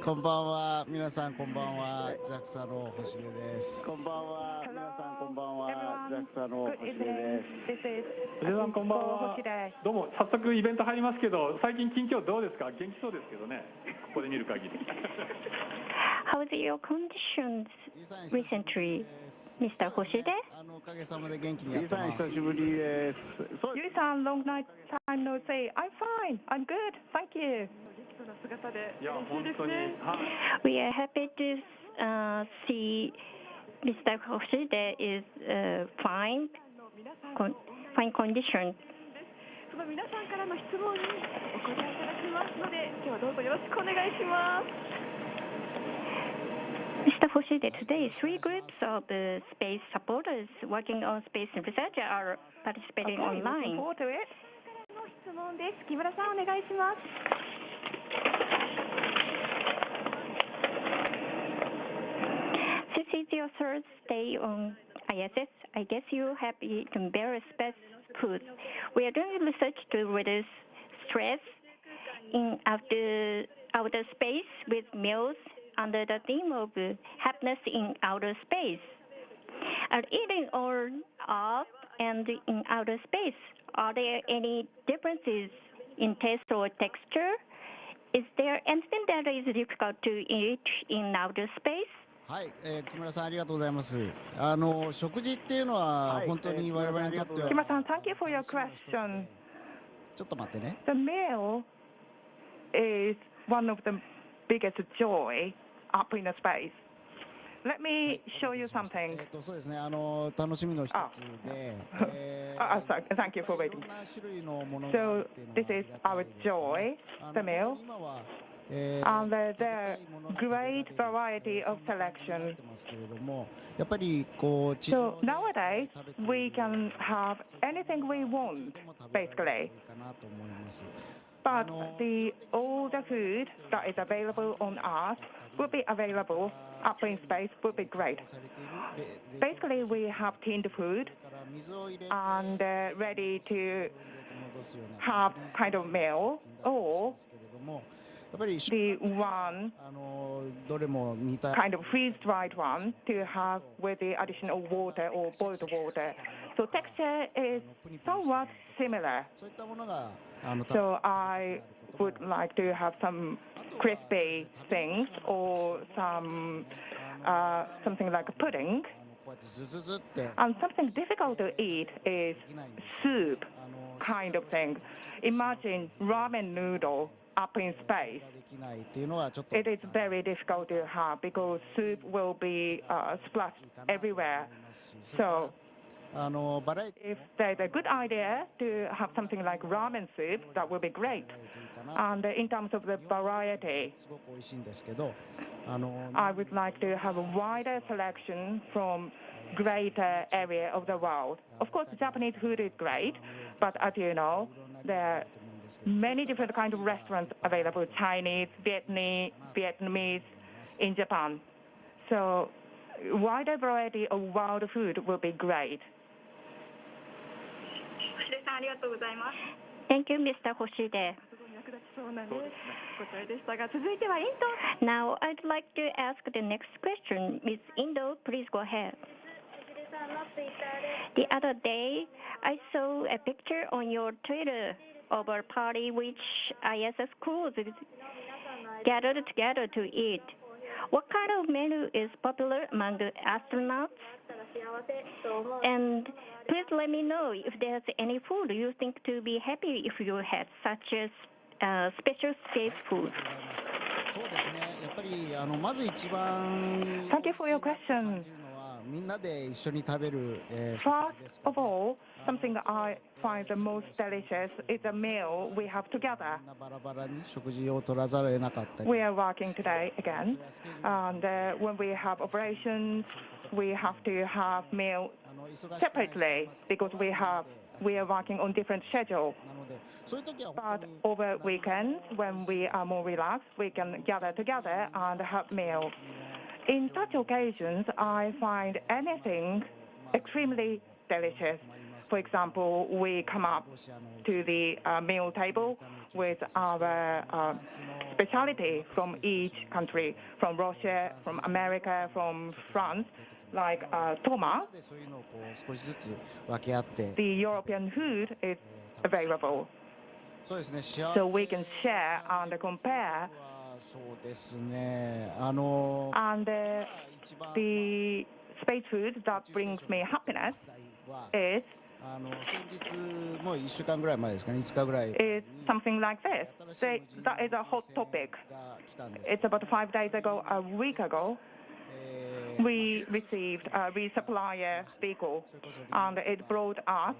こんばんは、皆さんこんばんは、JAXA の星出です。こんばんは、皆さんこんばんは、JAXA の星出です。星出さんこんばんは。どうも早速イベント入りますけど、最近近況どうですか？元気そうですけどね。ここで見る限り。How's your conditions recently, Mr. Hoshide? おかげさまで元気にやってます。久しぶりです。ゆいさん、long time no see. I'm fine. I'm good. Thank you. いや本当に。We are happy to see Mr. Hoshide is fine condition. その皆さんからの質問にお答えいただきますので、今日はどうぞよろしくお願いします。Mr. Hoshide, today 3 groups of space supporters working on space research are participating online. の質問です。木村さんお願いします。This is your third day on ISS. I guess you have eaten various best foods. We are doing research to reduce stress in outer space with meals under the theme of happiness in outer space. Eating on Earth and in outer space, are there any differences in taste or texture? Is there anything that is difficult to eat in outer space? はい、木村さんありがとうございます。食事っていうのは本当に我々にとっては。木村さん、Thank you for your question. ちょっと待ってね。The meal is one of the biggest joy up in the space. Let me show you something. そうですね。楽しみの一つで。Thank you for waiting. So this is our joy, the meal. And there's a great variety of selection. So nowadays, we can have anything we want, basically. But all the food that is available on Earth will be available up in space, would be great. Basically, we have tinned food and ready to have kind of meal, or the one kind of freeze-dried one to have with the additional water or boiled water. So texture is somewhat similar. So I would like to have some crispy things or something like a pudding. And something difficult to eat is soup kind of thing. Imagine ramen noodle up in space. It is very difficult to have because soup will be splashed everywhere. So if there's a good idea to have something like ramen soup, that would be great. And in terms of the variety, I would like to have a wider selection from greater area of the world. Of course, Japanese food is great, but as you know, there are many different kinds of restaurants available, Chinese, Vietnamese in Japan. So wider variety of world food will be great. Thank you, Mr. Hoshide. Now, I'd like to ask the next question. Ms. Indo, please go ahead. The other day, I saw a picture on your Twitter of a party which ISS crews gathered together to eat. What kind of menu is popular among the astronauts? And please let me know if there's any food you think to be happy if you had, such as special space food. Thank you for your question. First of all, something I find the most delicious is a meal we have together. We are working today again, and when we have operations, we have to have meal separately because we are working on different schedules. But over weekends, when we are more relaxed, we can gather together and have meal. In such occasions, I find anything extremely delicious. For example, we come up to the meal table with our specialty from each country, from Russia, from America, from France, like Toma. The European food is available. So we can share and compare. And the space food that brings me happiness is something like this. That is a hot topic. It's about 5 days ago, a week ago, we received a resupplier vehicle, and it brought us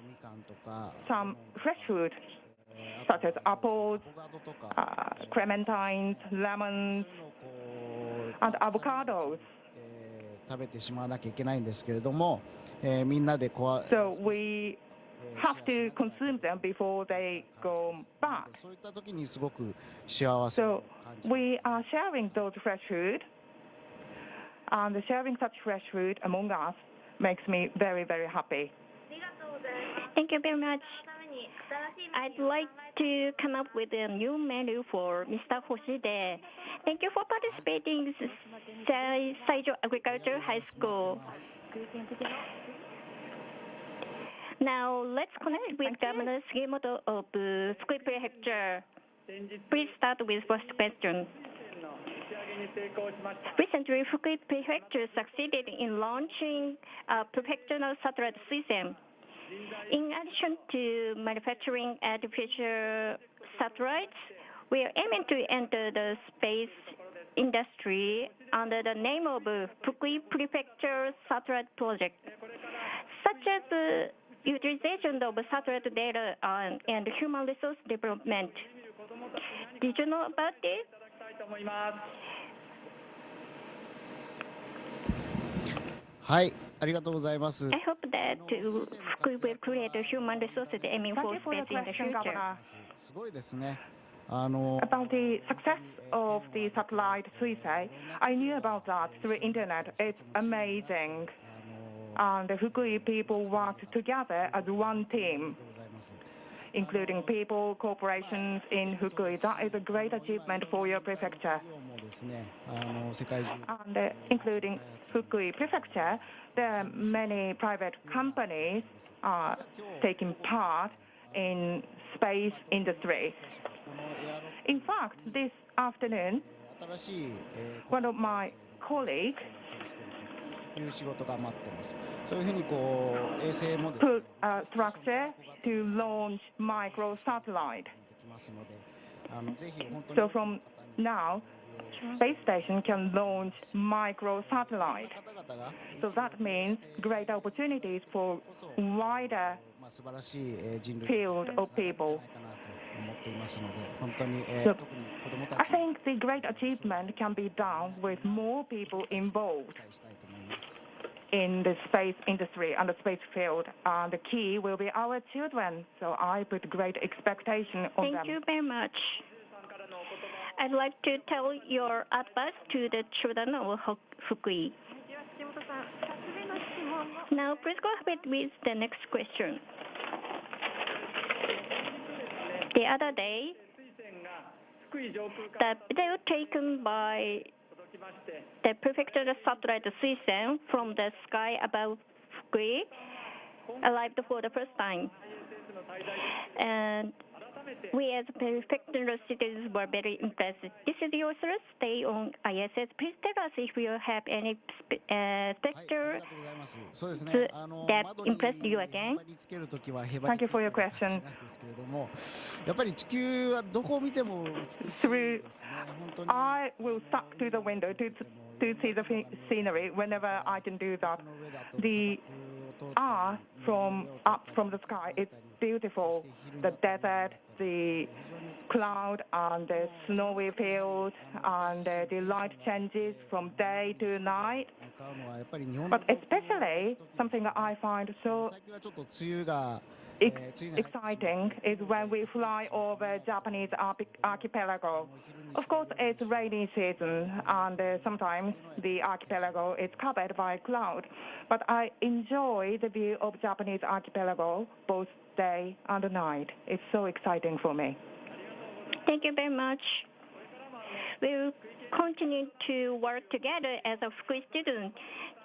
some fresh food, such as apples, clementines, lemons, and avocados. So we have to consume them before they go bad. So we are sharing those fresh food, and sharing such fresh food among us makes me very, very happy. Thank you very much. I'd like to come up with a new menu for Mr. Hoshide. Thank you for participating in Saijo Agriculture High School. Now, let's connect with Governor Sugimoto of Fukui Prefecture. Please start with first question. Recently, Fukui Prefecture succeeded in launching a prefectural satellite system. In addition to manufacturing artificial satellites, we are aiming to enter the space industry under the name of Fukui Prefecture Satellite Project, such as the utilization of satellite data and human resource development. Did you know about this? I hope that Fukui will create a human resources aiming for space in the future. About the success of the satellite Suisei, I knew about that through internet. It's amazing. And the Fukui people worked together as one team, including people, corporations in Fukui. That is a great achievement for your prefecture. And including Fukui Prefecture, there are many private companies taking part in space industry. In fact, this afternoon, one of my colleagues put a structure to launch microsatellite. So from now, space station can launch microsatellite. So that means great opportunities for wider field of people. So I think the great achievement can be done with more people involved in the space industry and the space field. And the key will be our children. So I put great expectation on them. Thank you very much. I'd like to tell your advice to the children of Fukui. Now, please go ahead with the next question. The other day, the video taken by the prefectural satellite system from the sky above Fukui arrived for the first time. And we as prefectural citizens were very impressed. This is your first day on ISS. Please tell us if you have any sector that impressed you again. Thank you for your question. I will stuck to the window to see the scenery whenever I can do that. The art from up from the sky is beautiful. The desert, the cloud, and the snowy field, and the light changes from day to night. But especially something that I find so exciting is when we fly over Japanese archipelago. Of course, it's rainy season, and sometimes the archipelago is covered by cloud. But I enjoy the view of Japanese archipelago both day and night. It's so exciting for me. Thank you very much. We'll continue to work together as a free student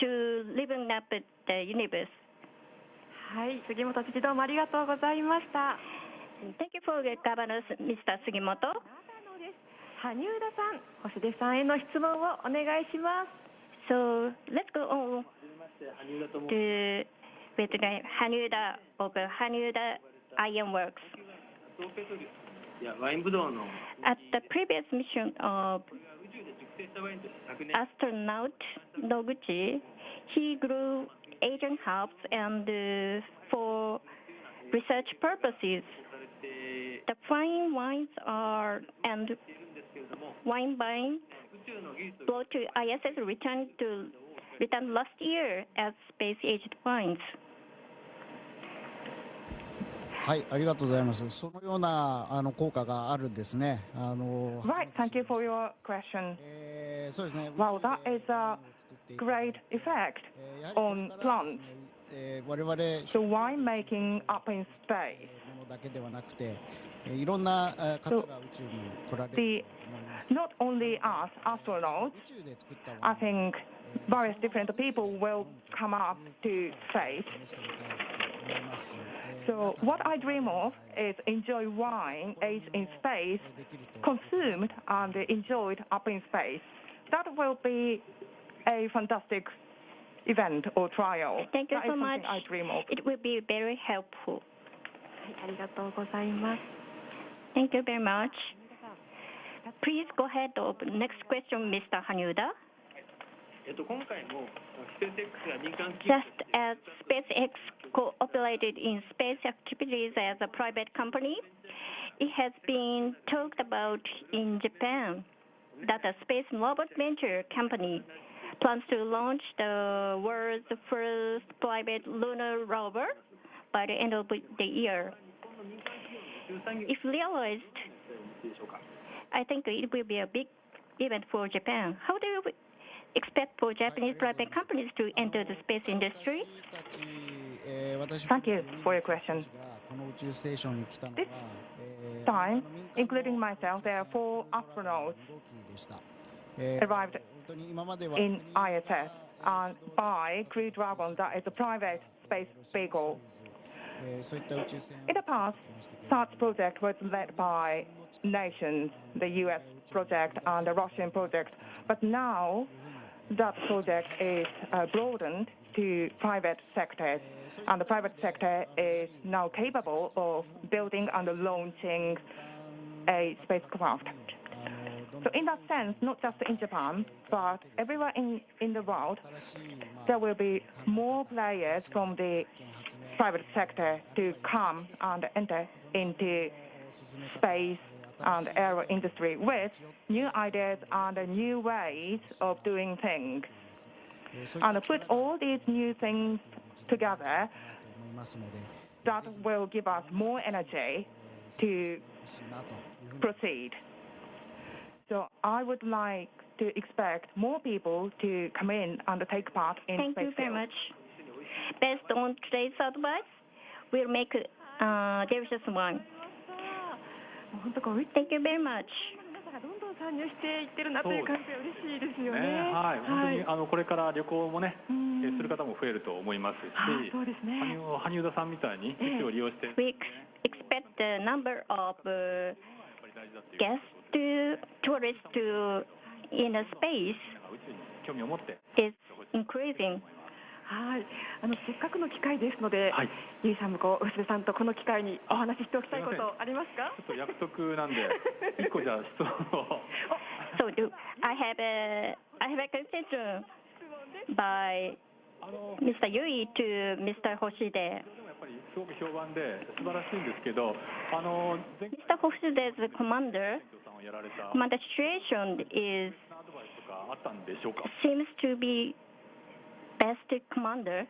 to living up at the universe. はい、杉本知事どうもありがとうございました。Thank you for your governance, Mr. 杉本。羽生田さん、星出さんへの質問をお願いします。So let's go on to with the Hanuda of Hanuda Ironworks. At the previous mission of astronaut Noguchi, he grew Asian herbs and for research purposes. The fine wines and wine brought to ISS returned last year as space-aged wines. はい、ありがとうございます。そのような効果があるんですね。Right, thank you for your question. そうですね。Well, that is a great effect on plants. 我々 The wine making up in space. ものだけではなくて、いろんな方が宇宙に来られると思います。Not only us astronauts, I think various different people will come up to space. So what I dream of is enjoy wine aged in space, consumed and enjoyed up in space. That will be a fantastic event or trial. Thank you that so is much. I dream of. It will be very helpful. ありがとうございます。 Thank you very much. Please go ahead of next question, Mr. Hanuda. Just as SpaceX cooperated in space activities as a private company, it has been talked about in Japan that a space robot venture company plans to launch the world's first private lunar rover by the end of the year. If realized, I think it will be a big event for Japan. How do you expect for Japanese private companies to enter the space industry? Thank you for your question. This time, including myself, there are 4 astronauts arrived in ISS and by Crew Dragon, that is a private space vehicle. In the past, such project was led by nations, the US project and the Russian project, but now that project is broadened to private sectors, and the private sector is now capable of building and launching a spacecraft. So in that sense, not just in Japan, but everywhere in the world, there will be more players from the private sector to come and enter into space and aero industry with new ideas and new ways of doing things. And put all these new things together, that will give us more energy to proceed. So I would like to expect more people to come in and take part in Thank space you very field. much. Based on today's advice, we'll make delicious wine. Thank you very much. 皆さんがどんどん参入していってるなという感じが嬉しいですよね。はい、本当にこれから旅行もね、する方も増えると思いますし、そうですね。羽生田さんみたいに宇宙を利用して、We expect the number of guests tourists in a space 宇宙に興味を持って is increasing. はい、せっかくの機会ですので、ゆいさんも星出さんとこの機会にお話ししておきたいことありますか？ちょっと約束なんで、一個じゃあ質問を。So I have a question by Mr. Yui to Mr. Hoshide. やっぱりすごく評判で素晴らしいんですけど、Mr. Hoshide's commander situation is seems to be best commander.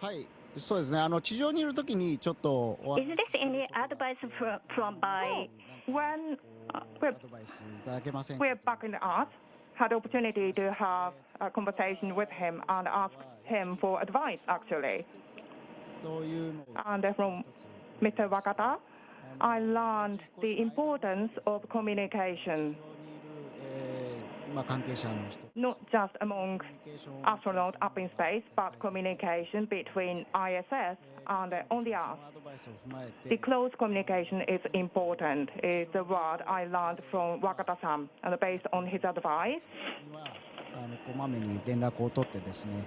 はい、そうですね。地上にいるときにちょっと Is this any advice from by When アドバイスいただけませんか we're back in the art, had the opportunity to have a conversation with him and ask him for advice, actually. そういうのを And from Mr. Wakata, I learned the importance of communication, まあ関係者の人 not just among コミュニケーションを astronauts up in space, but communication between ISS and on the そ Earth. のアドバイスを踏まえ The て close communication is important, is the word I learned from Wakata-san. And based on his advice, にはこまめに連絡を取ってですね、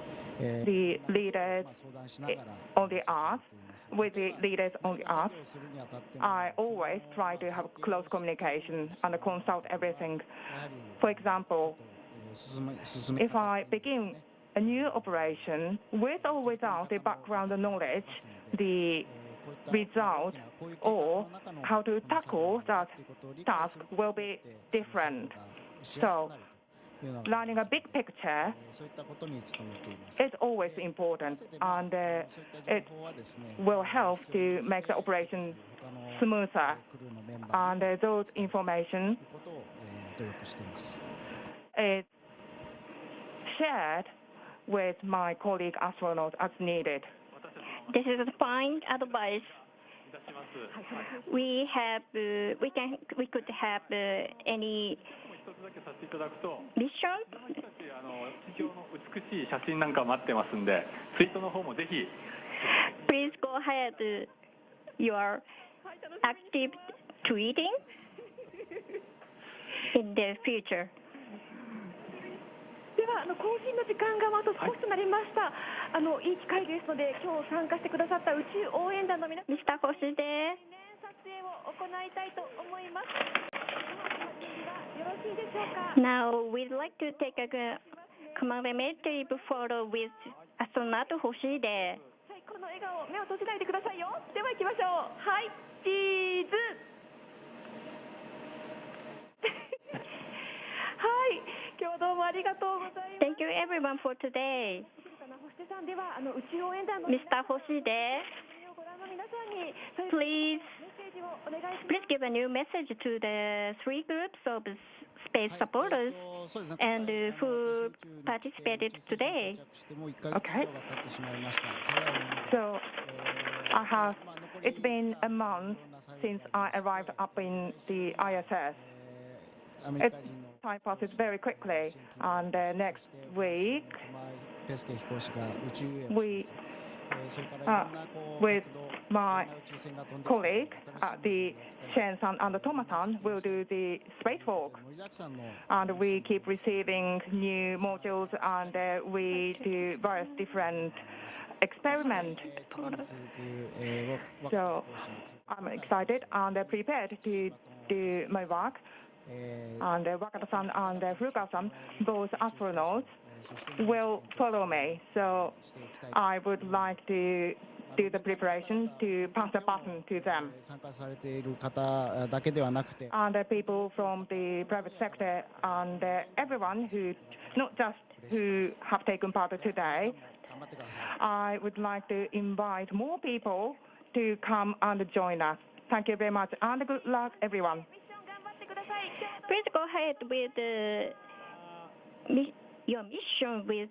the leaders まあ相談しながら on the Earth, with the leaders on the 作 Earth, 業するにあたっても I always try to have close communication and consult everything. やはり For example, 進め if I begin a new operation with or without the background knowledge, the result or how to tackle that task will be different. So, learning a big picture そういったことに努めています。 is always important, and そういった it 情報はですね、 will help to make the operation 他 smoother. のクルーのメンバー And those information にことを努力しています。 is shared with my colleague astronauts as needed. this is a fine advice. We could have any 一つだけさせていただくと mission. 私たち地上の美しい写真なんか待ってますんで、ツイートの方もぜひ Please go ahead. Your active tweeting in the future. では更新の時間があと少しとなりました。いい機会ですので、今日参加してくださった宇宙応援団の皆さん、 Mr. Hoshide, 撮影を行いたいと思います。よろしいでしょうか。 now we'd like to take a commemorative photo with astronaut Hoshide. はい、この笑顔、目を閉じないでくださいよ。では行きましょう。はい、チーズ。はい、今日はどうもありがとうございます。 Thank you everyone for today. 星さんでは宇宙応援団の Mr. Hoshide, ご覧の皆さんに please メッセージをお願いします。 please give a new message to the three groups of space supporters そうですね and who participated today. してもう1ヶ月以上が経ってしまいました。早いもので So, I have, it's been a month since I arrived up in the ISS. アメリカ人の Time passes very quickly, and next week ペスケ飛行士が宇宙へ we, それからいろんなこう with 活動 my いろんな宇宙船が飛んできて colleague, the Shen-san and Toma-san will do the spacewalk. 盛りだくさんの And we keep receiving new modules, and we do various different experiments. 次に続く若 So 手講師 I'm excited and prepared to do my work. And Wakata-san and Furukawa-san, both astronauts, will follow me. So I would like to do the preparation to pass the baton to them. 参加されている方だけではなくて And people from the private sector and everyone who, not just who have taken part today, 頑張ってください。 I would like to invite more people to come and join us. Thank you very much and good luck, everyone. 頑張ってください。 Please go ahead with your mission with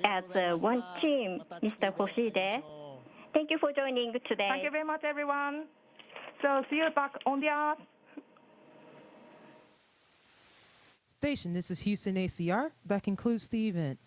as one team, Mr. Hoshide. Thank you for joining today. Thank you very much, everyone. So see you back on the earth. Station, this is Houston ACR. That concludes the event.